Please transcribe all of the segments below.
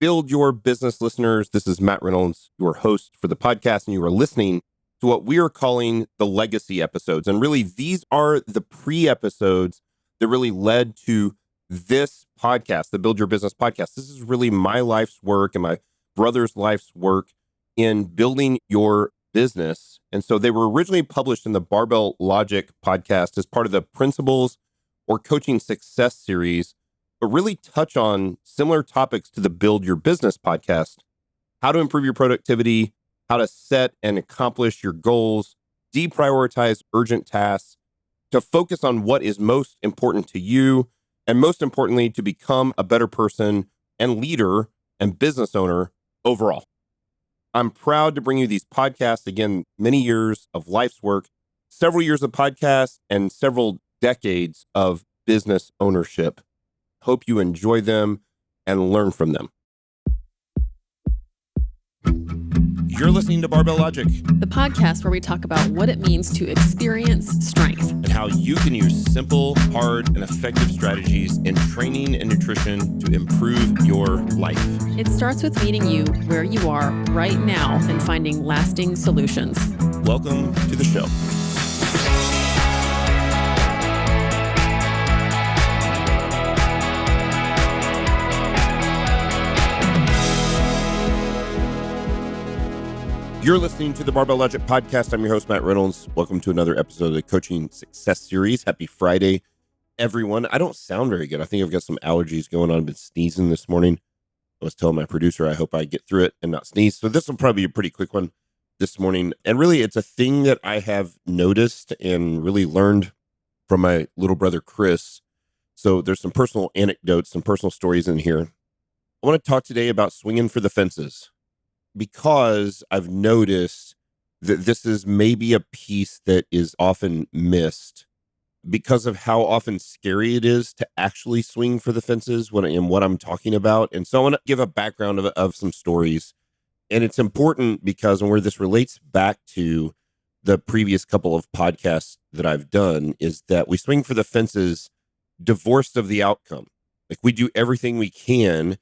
Build Your Business listeners. This is Matt Reynolds, your host for the podcast, and you are listening to what we are calling the legacy episodes. And really, these are the pre-episodes that really led to this podcast, the Build Your Business podcast. This is really my life's work and my brother's life's work in building your business. And so they were originally published in the Barbell Logic podcast as part of the Principles or Coaching Success series, but really touch on similar topics to the Build Your Business podcast: how to improve your productivity, how to set and accomplish your goals, deprioritize urgent tasks, to focus on what is most important to you, and most importantly, to become a better person and leader and business owner overall. I'm proud to bring you these podcasts. Again, many years of life's work, several years of podcasts, and several decades of business ownership. Hope you enjoy them and learn from them. You're listening to Barbell Logic, the podcast where we talk about what it means to experience strength and how you can use simple, hard, and effective strategies in training and nutrition to improve your life. It starts with meeting you where you are right now and finding lasting solutions. Welcome to the show. You're listening to the Barbell Logic podcast. I'm your host, Matt Reynolds. Welcome to another episode of the Coaching Success series. Happy Friday, everyone. I don't sound very good. I think I've got some allergies going on. I've been sneezing this morning. I was telling my producer I hope I get through it and not sneeze. So this will probably be a pretty quick one this morning. And really, it's a thing that I have noticed and really learned from my little brother, Chris. So there's some personal anecdotes, some personal stories in here. I want to talk today about swinging for the fences, because I've noticed that this is maybe a piece that is often missed because of how often scary it is to actually swing for the fences in what I'm talking about. And so I want to give a background of some stories. And it's important because, and where this relates back to the previous couple of podcasts that I've done, is that we swing for the fences divorced of the outcome. Like, we do everything we can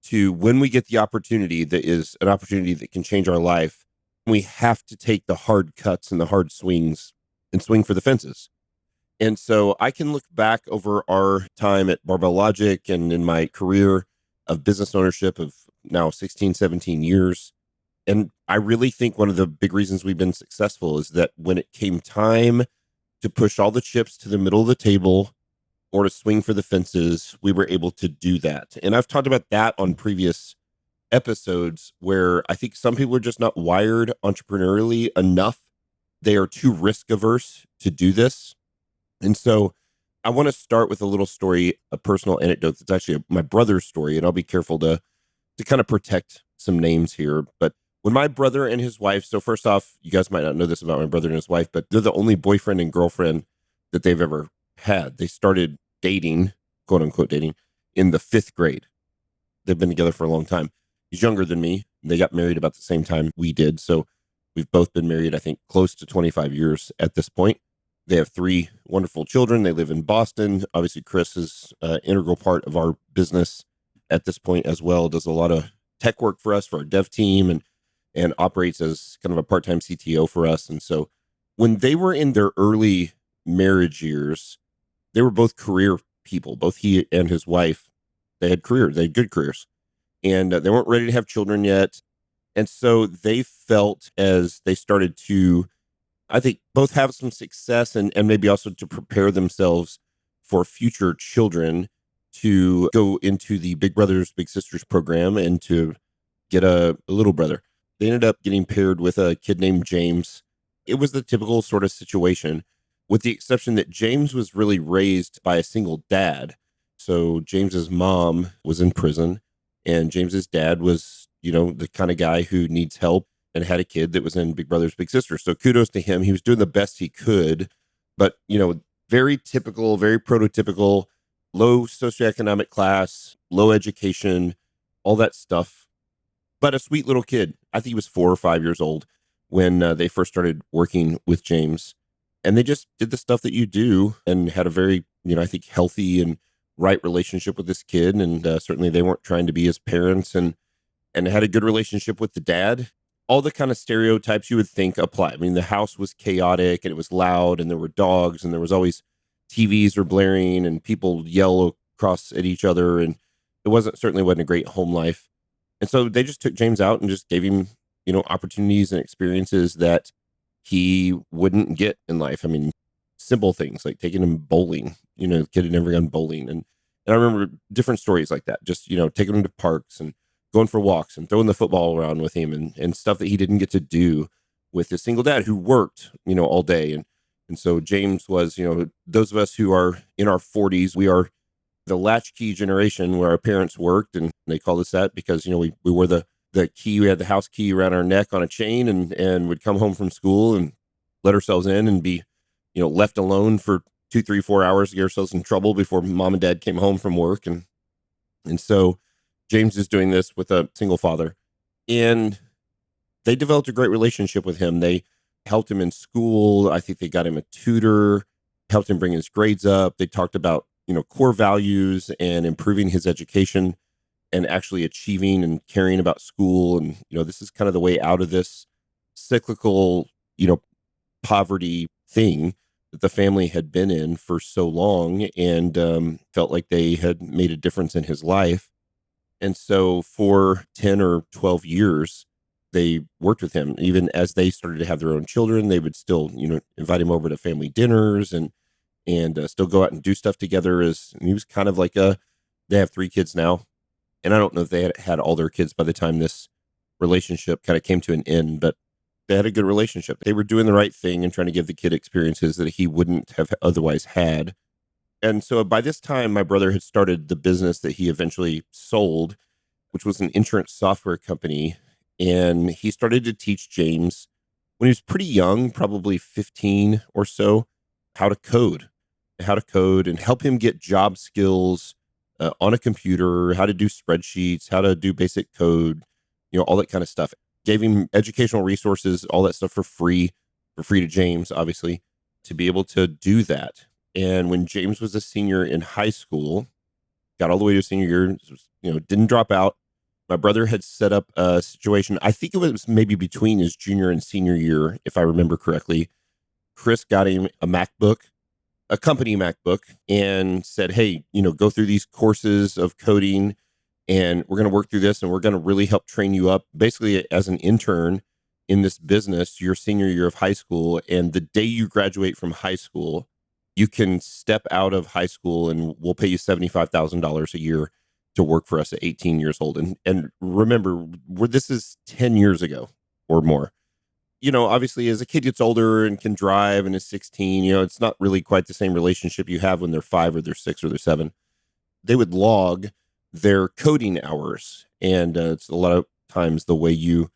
to, when we get the opportunity that is an opportunity that can change our life, we have to take the hard cuts and the hard swings and swing for the fences. And so I can look back over our time at Barbell Logic and in my career of business ownership of now 16, 17 years. And I really think one of the big reasons we've been successful is that when it came time to push all the chips to the middle of the table or to swing for the fences, we were able to do that. And I've talked about that on previous episodes, where I think some people are just not wired entrepreneurially enough. They are too risk averse to do this. And so I want to start with a little story, a personal anecdote that's actually my brother's story. And I'll be careful to kind of protect some names here. But when my brother and his wife, so first off, you guys might not know this about my brother and his wife, but they're the only boyfriend and girlfriend that they've ever had. They started dating, quote unquote dating, in the 5th grade. They've been together for a long time. He's younger than me. They got married about the same time we did. So we've both been married, I think, close to 25 years at this point. They have 3 wonderful children. They live in Boston. Obviously, Chris is an integral part of our business at this point as well. Does a lot of tech work for us, for our dev team, and operates as kind of a part-time CTO for us. And so when they were in their early marriage years, they were both career people. Both he and his wife, they had good careers, and they weren't ready to have children yet. And so they felt, as they started to, I think, both have some success and maybe also to prepare themselves for future children, to go into the Big Brothers Big Sisters program and to get a little brother. They ended up getting paired with a kid named James. It was the typical sort of situation, with the exception that James was really raised by a single dad. So James's mom was in prison, and James's dad was, the kind of guy who needs help and had a kid that was in Big Brothers Big Sisters. So kudos to him. He was doing the best he could, but, very typical, very prototypical, low socioeconomic class, low education, all that stuff. But a sweet little kid. I think he was 4 or 5 years old when they first started working with James. And they just did the stuff that you do and had a very, I think, healthy and right relationship with this kid. And certainly they weren't trying to be his parents. And and had a good relationship with the dad. All the kind of stereotypes you would think apply. I mean, the house was chaotic and it was loud and there were dogs and there was always TVs were blaring and people yell across at each other. And certainly wasn't a great home life. And so they just took James out and just gave him, opportunities and experiences that he wouldn't get in life. I mean, simple things like taking him bowling, the kid had never gone bowling. And I remember different stories like that, just, taking him to parks and going for walks and throwing the football around with him and stuff that he didn't get to do with his single dad who worked, all day. And so James was, those of us who are in our 40s, we are the latchkey generation where our parents worked, and they called us that because, we wore the key, we had the house key around our neck on a chain and would come home from school and let ourselves in and be, left alone for 2, 3, 4 hours to get ourselves in trouble before mom and dad came home from work. And so James is doing this with a single father, and they developed a great relationship with him. They helped him in school. I think they got him a tutor, helped him bring his grades up. They talked about, core values and improving his education and actually achieving and caring about school. And, this is kind of the way out of this cyclical, poverty thing that the family had been in for so long, and felt like they had made a difference in his life. And so for 10 or 12 years, they worked with him. Even as they started to have their own children, they would still, invite him over to family dinners and still go out and do stuff together. And he was kind of like they have 3 kids now. And I don't know if they had all their kids by the time this relationship kind of came to an end, but they had a good relationship. They were doing the right thing and trying to give the kid experiences that he wouldn't have otherwise had. And so by this time, my brother had started the business that he eventually sold, which was an insurance software company. And he started to teach James when he was pretty young, probably 15 or so, how to code and help him get job skills on a computer, how to do spreadsheets, how to do basic code, all that kind of stuff. Gave him educational resources, all that stuff for free to James, obviously, to be able to do that. And when James was a senior in high school, got all the way to senior year, didn't drop out. My brother had set up a situation. I think it was maybe between his junior and senior year, if I remember correctly. Chris got him a MacBook, a company MacBook, and said, hey, go through these courses of coding, and we're going to work through this, and we're going to really help train you up basically as an intern in this business your senior year of high school. And the day you graduate from high school, you can step out of high school and we'll pay you $75,000 a year to work for us at 18 years old. And remember, this is 10 years ago or more. Obviously, as a kid gets older and can drive and is 16, it's not really quite the same relationship you have when they're 5 or they're 6 or they're 7. They would log their coding hours. And it's a lot of times the way you,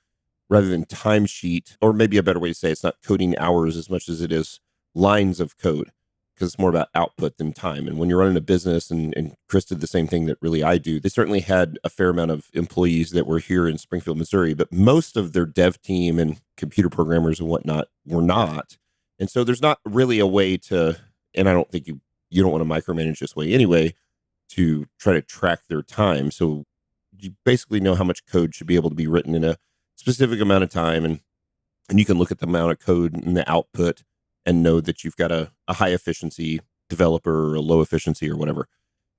rather than timesheet, or maybe a better way to say it's not coding hours as much as it is lines of code, because it's more about output than time. And when you're running a business, and Chris did the same thing that really I do, they certainly had a fair amount of employees that were here in Springfield, Missouri, but most of their dev team and computer programmers and whatnot were not. And so there's not really a way to, and I don't think you don't want to micromanage this way anyway, to try to track their time. So you basically know how much code should be able to be written in a specific amount of time. And you can look at the amount of code and the output and know that you've got a high efficiency developer or a low efficiency or whatever.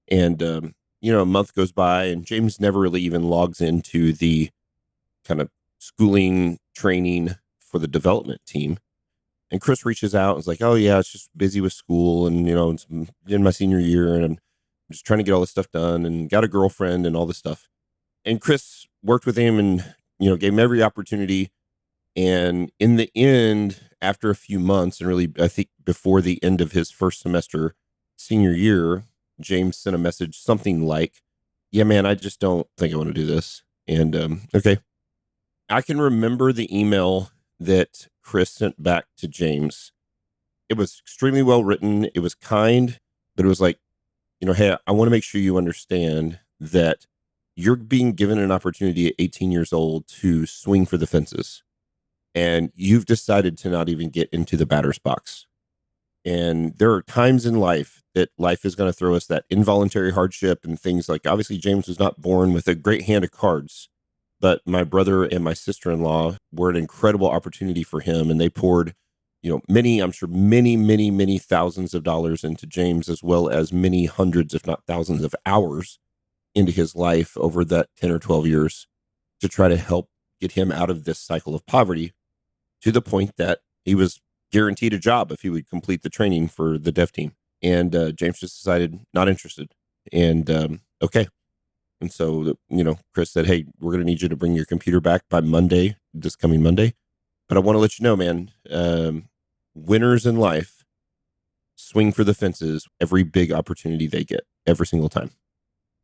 And, a month goes by and James never really even logs into the kind of schooling training for the development team. And Chris reaches out and is like, oh yeah, it's just busy with school. And, it's in my senior year and I'm just trying to get all this stuff done and got a girlfriend and all this stuff. And Chris worked with him and, gave him every opportunity. And in the end, after a few months, and really, I think before the end of his first semester, senior year, James sent a message, something like, yeah, man, I just don't think I want to do this. And, okay. I can remember the email that Chris sent back to James. It was extremely well written. It was kind, but it was like, hey, I want to make sure you understand that you're being given an opportunity at 18 years old to swing for the fences. And you've decided to not even get into the batter's box. And there are times in life that life is going to throw us that involuntary hardship and things like, obviously James was not born with a great hand of cards, but my brother and my sister-in-law were an incredible opportunity for him. And they poured, I'm sure many thousands of dollars into James, as well as many hundreds, if not thousands of hours into his life over that 10 or 12 years to try to help get him out of this cycle of poverty, to the point that he was guaranteed a job if he would complete the training for the dev team. And James just decided not interested. And okay. And so, Chris said, hey, we're going to need you to bring your computer back by Monday, this coming Monday. But I want to let you know, man, winners in life swing for the fences every big opportunity they get every single time.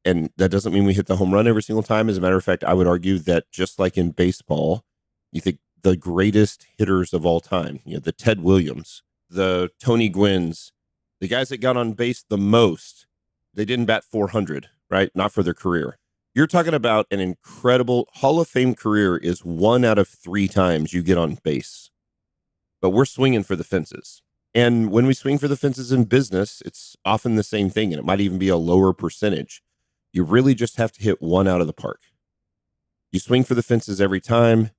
And that doesn't mean we hit the home run every single time. As a matter of fact, I would argue that just like in baseball, you think the greatest hitters of all time, the Ted Williams, the Tony Gwynns, the guys that got on base the most, they didn't bat 400, right? Not for their career. You're talking about an incredible Hall of Fame career is 1 out of 3 times you get on base. But we're swinging for the fences. And when we swing for the fences in business, it's often the same thing, and it might even be a lower percentage. You really just have to hit 1 out of the park. You swing for the fences every time.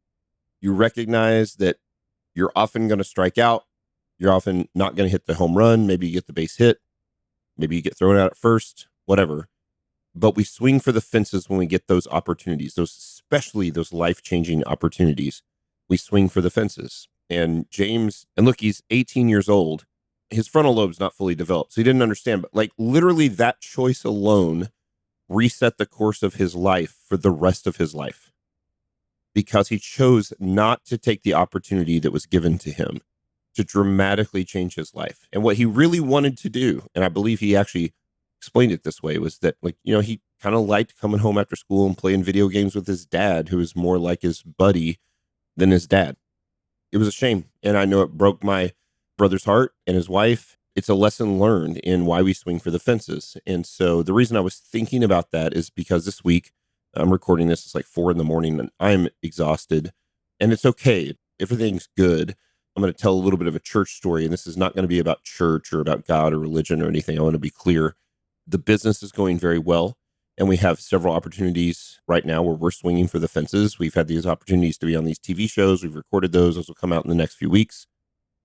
You recognize that you're often going to strike out. You're often not going to hit the home run. Maybe you get the base hit. Maybe you get thrown out at first, whatever. But we swing for the fences when we get those opportunities, especially those life-changing opportunities. We swing for the fences. And James, and look, he's 18 years old. His frontal lobe's not fully developed, so he didn't understand. But like literally that choice alone reset the course of his life for the rest of his life, because he chose not to take the opportunity that was given to him to dramatically change his life. And what he really wanted to do, and I believe he actually explained it this way, was that he kind of liked coming home after school and playing video games with his dad, who was more like his buddy than his dad. It was a shame. And I know it broke my brother's heart and his wife. It's a lesson learned in why we swing for the fences. And so the reason I was thinking about that is because this week, I'm recording this, it's like 4 a.m. and I'm exhausted, and it's okay. Everything's good. I'm going to tell a little bit of a church story, and this is not going to be about church or about God or religion or anything. I want to be clear. The business is going very well, and we have several opportunities right now where we're swinging for the fences. We've had these opportunities to be on these TV shows. We've recorded those. Those will come out in the next few weeks.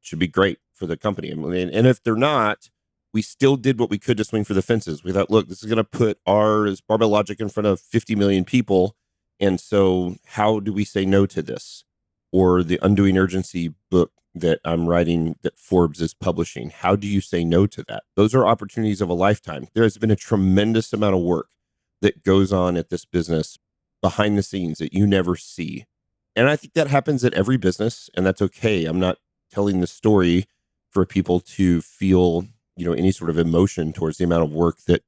Should be great for the company. And if they're not, we still did what we could to swing for the fences. We thought, look, this is going to put ours Barbell Logic in front of 50 million people. And so how do we say no to this? Or the Undoing Urgency book that I'm writing that Forbes is publishing. How do you say no to that? Those are opportunities of a lifetime. There has been a tremendous amount of work that goes on at this business behind the scenes that you never see. And I think that happens at every business, and that's okay. I'm not telling the story for people to feel, any sort of emotion towards the amount of work that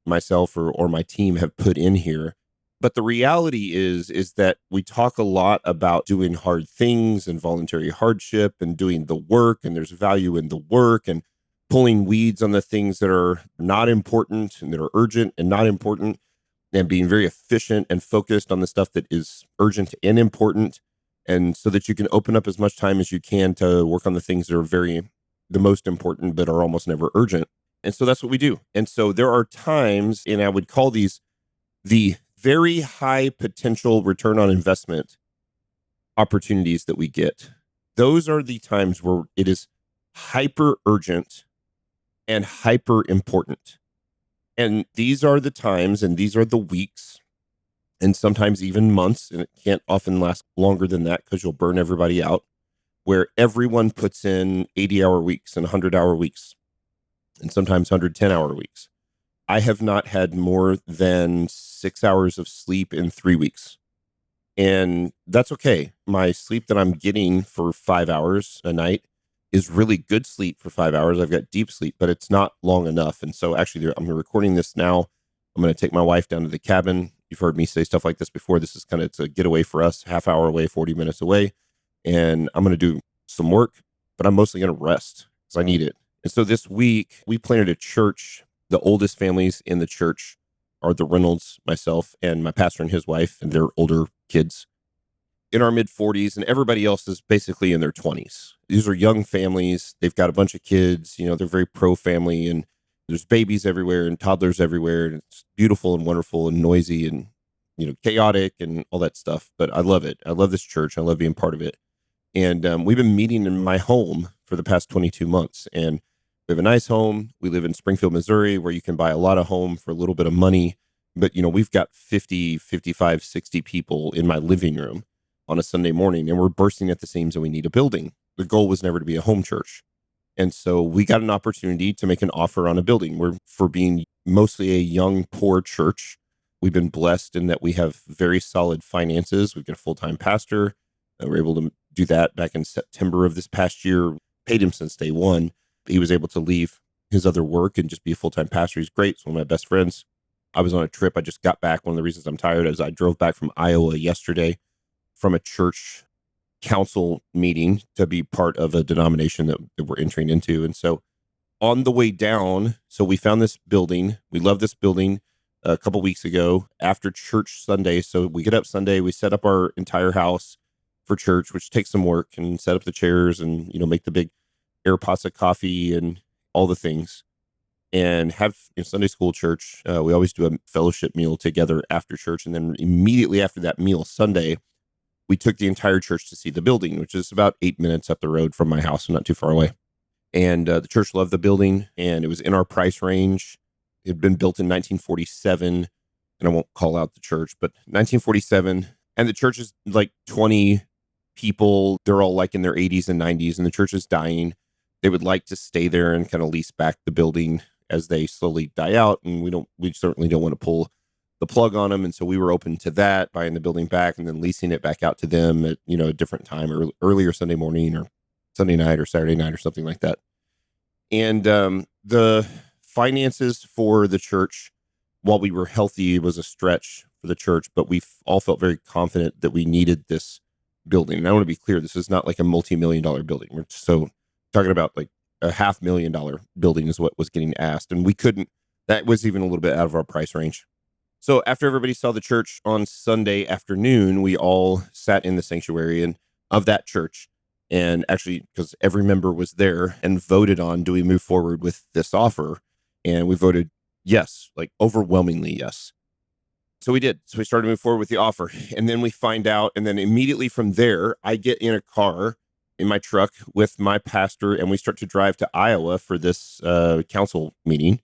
myself or my team have put in here. But the reality is that we talk a lot about doing hard things and voluntary hardship and doing the work, and there's value in the work, and pulling weeds on the things that are not important and that are urgent and not important, and being very efficient and focused on the stuff that is urgent and important. And so that you can open up as much time as you can to work on the things that are the most important, but are almost never urgent. And so that's what we do. And so there are times, and I would call these the very high potential return on investment opportunities that we get. Those are the times where it is hyper urgent and hyper important. And these are the times, and these are the weeks, and sometimes even months, and it can't often last longer than that because you'll burn everybody out, where everyone puts in 80-hour weeks and 100-hour weeks, and sometimes 110-hour weeks. I have not had more than 6 hours of sleep in 3 weeks. And that's okay. My sleep that I'm getting for 5 hours a night is really good sleep for 5 hours. I've got deep sleep, but it's not long enough. And so actually, I'm recording this now. I'm going to take my wife down to the cabin. You've heard me say stuff like this before. This is it's a getaway for us, half hour away, 40 minutes away. And I'm going to do some work, but I'm mostly going to rest because I need it. And so this week we planted a church. The oldest families in the church are the Reynolds, myself, and my pastor and his wife, and their older kids in our mid 40s, and everybody else is basically in their 20s. These are young families. They've got a bunch of kids, they're very pro family, and there's babies everywhere and toddlers everywhere. And it's beautiful and wonderful and noisy. And chaotic and all that stuff, but I love it. I love this church. I love being part of it. And we've been meeting in my home for the past 22 months. And we have a nice home. We live in Springfield, Missouri, where you can buy a lot of home for a little bit of money. But, we've got 50, 55, 60 people in my living room on a Sunday morning, and we're bursting at the seams and we need a building. The goal was never to be a home church. And so we got an opportunity to make an offer on a building. For being mostly a young, poor church, we've been blessed in that we have very solid finances. We've got a full-time pastor. We're able to do that back in September of this past year. Paid him since day one. He was able to leave his other work and just be a full-time pastor. He's great. He's one of my best friends. I was on a trip. I just got back. One of the reasons I'm tired is I drove back from Iowa yesterday from a church council meeting to be part of a denomination that we're entering into. And so on the way down, so we found this building. We love this building a couple weeks ago after church Sunday. So we get up Sunday, we set up our entire house for church, which takes some work, and set up the chairs and, make the big air pots of coffee and all the things, and have Sunday school church. We always do a fellowship meal together after church. And then immediately after that meal Sunday, we took the entire church to see the building, which is about 8 minutes up the road from my house, not too far away. And the church loved the building, and it was in our price range. It had been built in 1947, and I won't call out the church, but 1947. And the church is like 20 people. They're all like in their 80s and 90s, and the church is dying. They would like to stay there and kind of lease back the building as they slowly die out. And we certainly don't want to pull the plug on them. And so we were open to that, buying the building back and then leasing it back out to them at, a different time, or earlier Sunday morning or Sunday night or Saturday night or something like that. And the finances for the church, while we were healthy, was a stretch for the church, but we all felt very confident that we needed this building. And I want to be clear, this is not like a multi-million-dollar building. We're so talking about like a $500,000 building is what was getting asked. And we couldn't, that was even a little bit out of our price range. So after everybody saw the church on Sunday afternoon, we all sat in the sanctuary of that church. And actually, because every member was there, and voted on, do we move forward with this offer? And we voted yes, like overwhelmingly yes. So we did. So we started to move forward with the offer. And then we find out, and then immediately from there, I get in a car in my truck with my pastor, and we start to drive to Iowa for this church council meeting.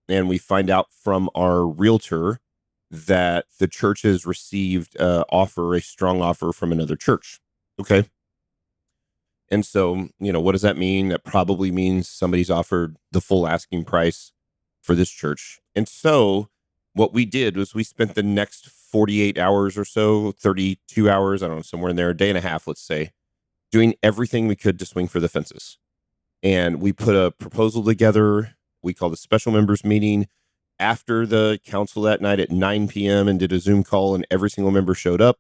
And we find out from our realtor that the church has received a strong offer from another church. Okay. And so, what does that mean? That probably means somebody's offered the full asking price for this church. And so what we did was we spent the next 48 hours or so, 32 hours, I don't know, somewhere in there, a day and a half, let's say, doing everything we could to swing for the fences. And we put a proposal together. We called a special members meeting after the council that night at 9 p.m. and did a Zoom call, and every single member showed up.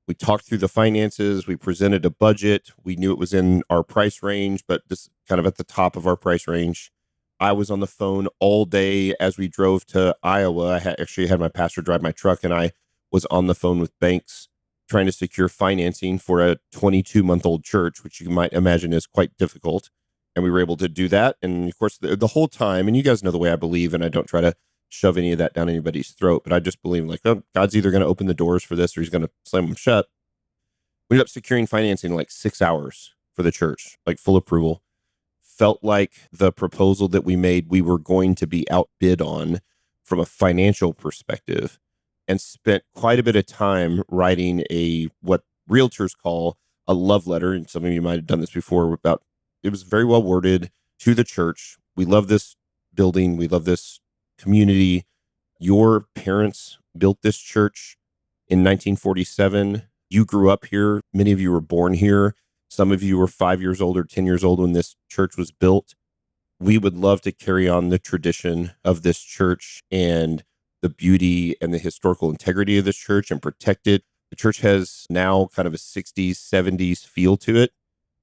We talked through the finances. We presented a budget. We knew it was in our price range, but this kind of at the top of our price range. I was on the phone all day as we drove to Iowa. I actually had my pastor drive my truck, and I was on the phone with banks trying to secure financing for a 22-month-old church, which you might imagine is quite difficult. And we were able to do that. And of course, the whole time, and you guys know the way I believe, and I don't try to shove any of that down anybody's throat, but I just believe like, oh, God's either going to open the doors for this or he's going to slam them shut. We ended up securing financing in like 6 hours for the church, like full approval. Felt like the proposal that we made, we were going to be outbid on from a financial perspective, and spent quite a bit of time writing what realtors call a love letter. And some of you might have done this before. It was very well worded to the church. We love this building. We love this community. Your parents built this church in 1947. You grew up here. Many of you were born here. Some of you were 5 years old or 10 years old when this church was built. We would love to carry on the tradition of this church and the beauty and the historical integrity of this church and protect it. The church has now kind of a 60s, 70s feel to it.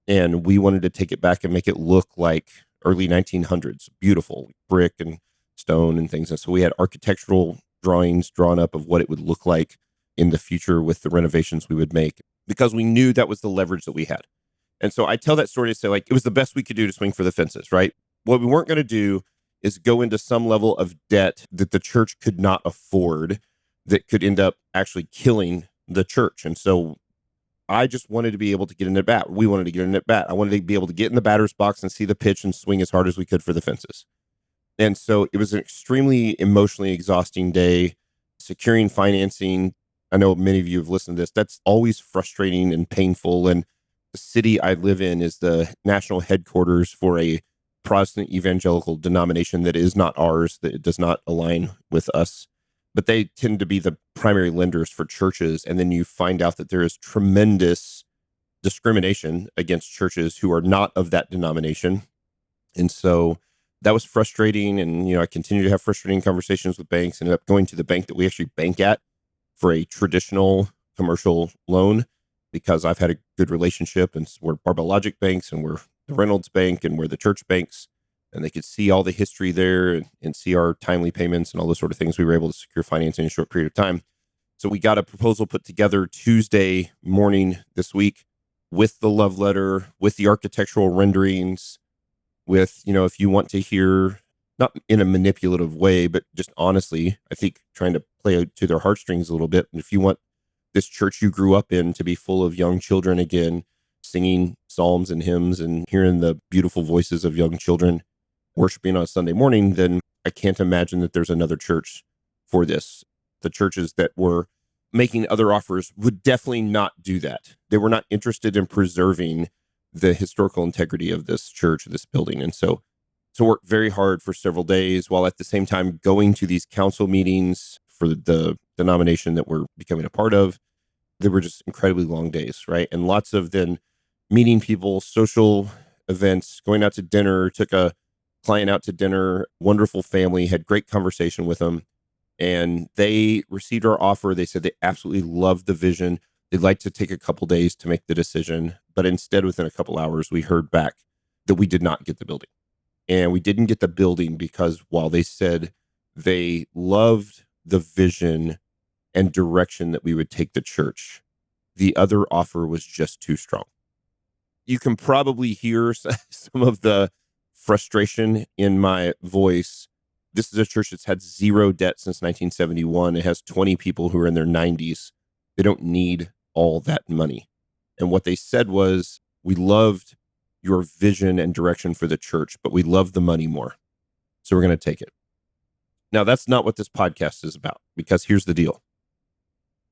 And we wanted to take it back and make it look like early 1900s, beautiful brick and stone and things. And so we had architectural drawings drawn up of what it would look like in the future with the renovations we would make, because we knew that was the leverage that we had. And so I tell that story to say, like, it was the best we could do to swing for the fences, right? What we weren't going to do is go into some level of debt that the church could not afford, that could end up actually killing the church. And so I just wanted to be able to get in at bat. We wanted to get in at bat. I wanted to be able to get in the batter's box and see the pitch and swing as hard as we could for the fences. And so it was an extremely emotionally exhausting day. Securing financing, I know many of you have listened to this. That's always frustrating and painful. And the city I live in is the national headquarters for a Protestant evangelical denomination that is not ours, that it does not align with us. But they tend to be the primary lenders for churches. And then you find out that there is tremendous discrimination against churches who are not of that denomination. And so that was frustrating. And, I continue to have frustrating conversations with banks. Ended up going to the bank that we actually bank at for a traditional commercial loan because I've had a good relationship, and we're Barbell Logic banks, and we're the Reynolds bank, and we're the church banks. And they could see all the history there and see our timely payments and all those sort of things. We were able to secure financing in a short period of time. So we got a proposal put together Tuesday morning this week with the love letter, with the architectural renderings, with, if you want to hear, not in a manipulative way, but just honestly, I think trying to play to their heartstrings a little bit. And if you want this church you grew up in to be full of young children again, singing psalms and hymns and hearing the beautiful voices of young children worshiping on a Sunday morning, then I can't imagine that there's another church for this. The churches that were making other offers would definitely not do that. They were not interested in preserving the historical integrity of this church, this building. And so to work very hard for several days while at the same time going to these council meetings for the denomination that we're becoming a part of. They were just incredibly long days, right? And lots of then meeting people, social events, going out to dinner, took a client out to dinner, wonderful family, had great conversation with them. And they received our offer. They said they absolutely loved the vision. They'd like to take a couple days to make the decision. But instead, within a couple hours, we heard back that we did not get the building. And we didn't get the building because while they said they loved the vision and direction that we would take the church, the other offer was just too strong. You can probably hear some of the frustration in my voice. This is a church that's had zero debt since 1971. It has 20 people who are in their 90s. They don't need all that money. And what they said was, we loved your vision and direction for the church, but we love the money more. So we're going to take it. Now, that's not what this podcast is about, because here's the deal.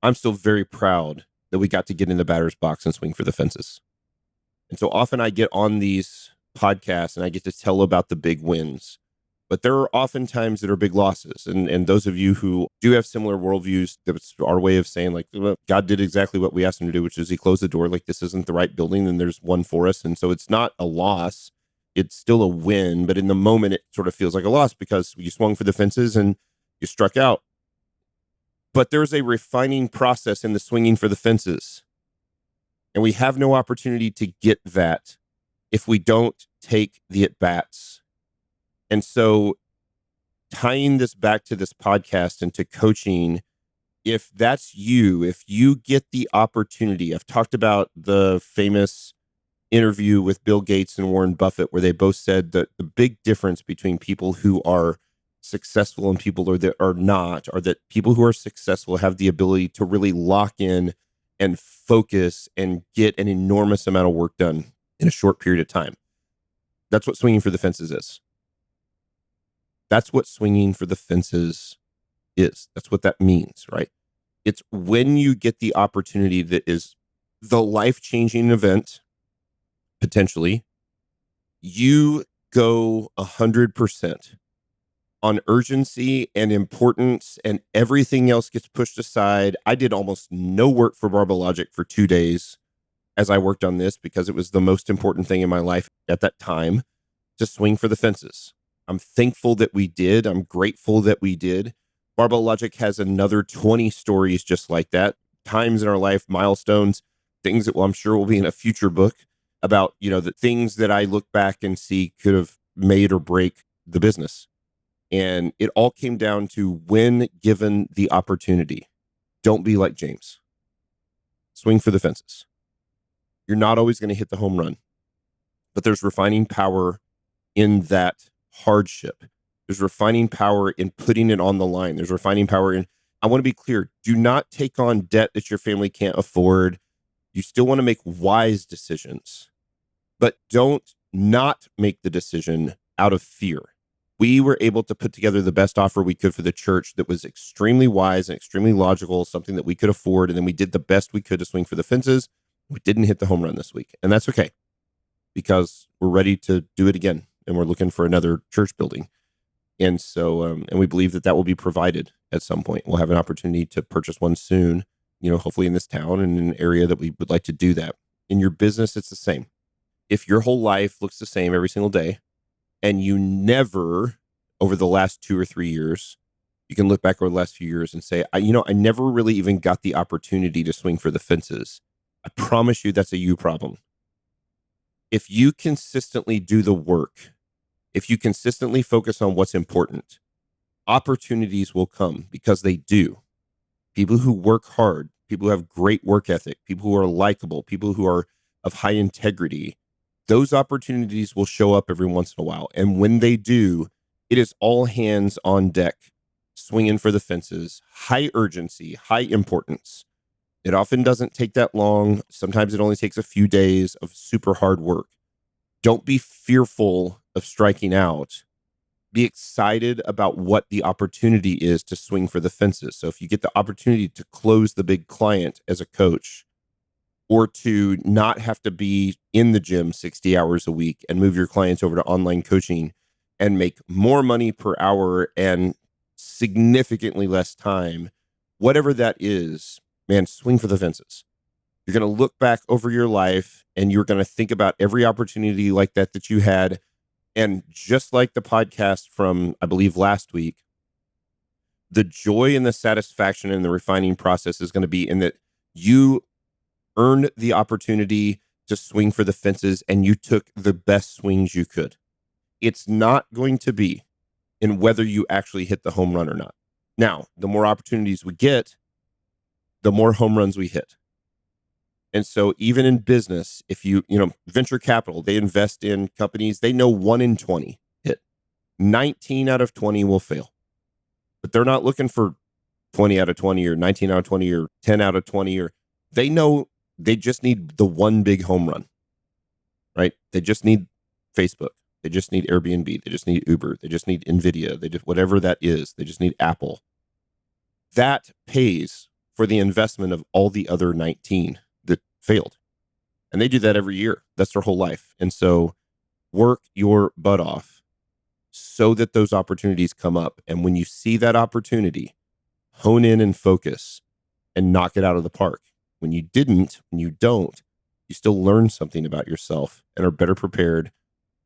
I'm still very proud that we got to get in the batter's box and swing for the fences. And so often I get on these podcasts and I get to tell about the big wins, but there are often times that are big losses. And those of you who do have similar worldviews, that's our way of saying, like, well, God did exactly what we asked him to do, which is he closed the door. Like, this isn't the right building, and there's one for us. And so it's not a loss. It's still a win. But in the moment, it sort of feels like a loss because you swung for the fences and you struck out. But there's a refining process in the swinging for the fences. And we have no opportunity to get that if we don't take the at-bats. And so tying this back to this podcast and to coaching, if that's you, if you get the opportunity, I've talked about the famous interview with Bill Gates and Warren Buffett, where they both said that the big difference between people who are successful and people that are not, are that people who are successful have the ability to really lock in and focus and get an enormous amount of work done in a short period of time. That's what swinging for the fences is. That's what swinging for the fences is. That's what that means, right? It's when you get the opportunity that is the life-changing event, potentially, you go 100% on urgency and importance, and everything else gets pushed aside. I did almost no work for Barbell Logic for 2 days as I worked on this because it was the most important thing in my life at that time, to swing for the fences. I'm thankful that we did. I'm grateful that we did. Barbell Logic has another 20 stories just like that, times in our life, milestones, things that I'm sure will be in a future book about, the things that I look back and see could have made or break the business. And it all came down to, when given the opportunity, don't be like James. Swing for the fences. You're not always going to hit the home run, but there's refining power in that hardship. There's refining power in putting it on the line. There's refining power in I want to be clear. Do not take on debt that your family can't afford. You still want to make wise decisions, but don't not make the decision out of fear. We were able to put together the best offer we could for the church that was extremely wise and extremely logical, something that we could afford. And then we did the best we could to swing for the fences. We didn't hit the home run this week. And that's okay, because we're ready to do it again. And we're looking for another church building. And so, and we believe that that will be provided at some point. We'll have an opportunity to purchase one soon, hopefully in this town and in an area that we would like to do that. In your business, it's the same. If your whole life looks the same every single day, and you never, over the last 2 or 3 years, you can look back over the last few years and say, I never really even got the opportunity to swing for the fences. I promise you that's a you problem. If you consistently do the work, if you consistently focus on what's important, opportunities will come, because they do. People who work hard, people who have great work ethic, people who are likable, people who are of high integrity, those opportunities will show up every once in a while. And when they do, it is all hands on deck, swinging for the fences, high urgency, high importance. It often doesn't take that long. Sometimes it only takes a few days of super hard work. Don't be fearful of striking out. Be excited about what the opportunity is to swing for the fences. So if you get the opportunity to close the big client as a coach, or to not have to be in the gym 60 hours a week and move your clients over to online coaching and make more money per hour and significantly less time, whatever that is, man, swing for the fences. You're going to look back over your life and you're going to think about every opportunity like that you had. And just like the podcast from, I believe, last week, the joy and the satisfaction in the refining process is going to be in that you earned the opportunity to swing for the fences and you took the best swings you could. It's not going to be in whether you actually hit the home run or not. Now, the more opportunities we get, the more home runs we hit. And so even in business, if venture capital, they invest in companies, they know 1 in 20 hit. 19 out of 20 will fail. But they're not looking for 20 out of 20 or 19 out of 20 or 10 out of 20, or they know they just need the one big home run, right? They just need Facebook. They just need Airbnb. They just need Uber. They just need NVIDIA. They just, whatever that is, they just need Apple. That pays for the investment of all the other 19 that failed. And they do that every year. That's their whole life. And so work your butt off so that those opportunities come up. And when you see that opportunity, hone in and focus and knock it out of the park. When you don't, you still learn something about yourself and are better prepared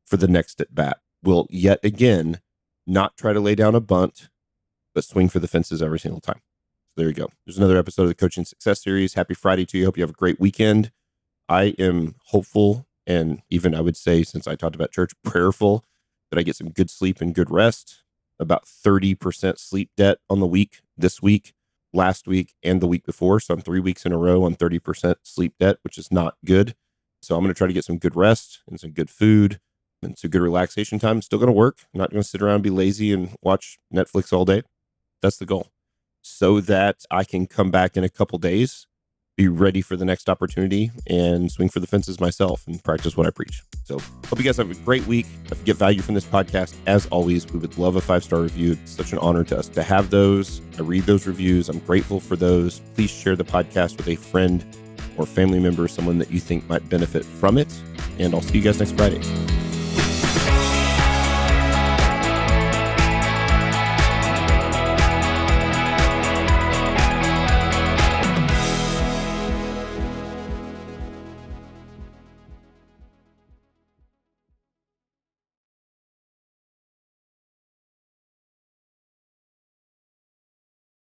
for the next at bat. Will yet again not try to lay down a bunt, but swing for the fences every single time. So there you go. There's another episode of the Coaching Success Series. Happy Friday to you. Hope you have a great weekend. I am hopeful, and even I would say, since I talked about church, prayerful that I get some good sleep and good rest. About 30% sleep debt on the week this week, last week, and the week before. So I'm 3 weeks in a row on 30% sleep debt, which is not good. So I'm going to try to get some good rest and some good food and some good relaxation time. I'm still going to work. I'm not going to sit around and be lazy and watch Netflix all day. That's the goal. So that I can come back in a couple days, be ready for the next opportunity, and swing for the fences myself and practice what I preach. So hope you guys have a great week. If you get value from this podcast, as always, we would love a 5-star review. It's such an honor to us to have those. I read those reviews. I'm grateful for those. Please share the podcast with a friend or family member, someone that you think might benefit from it. And I'll see you guys next Friday.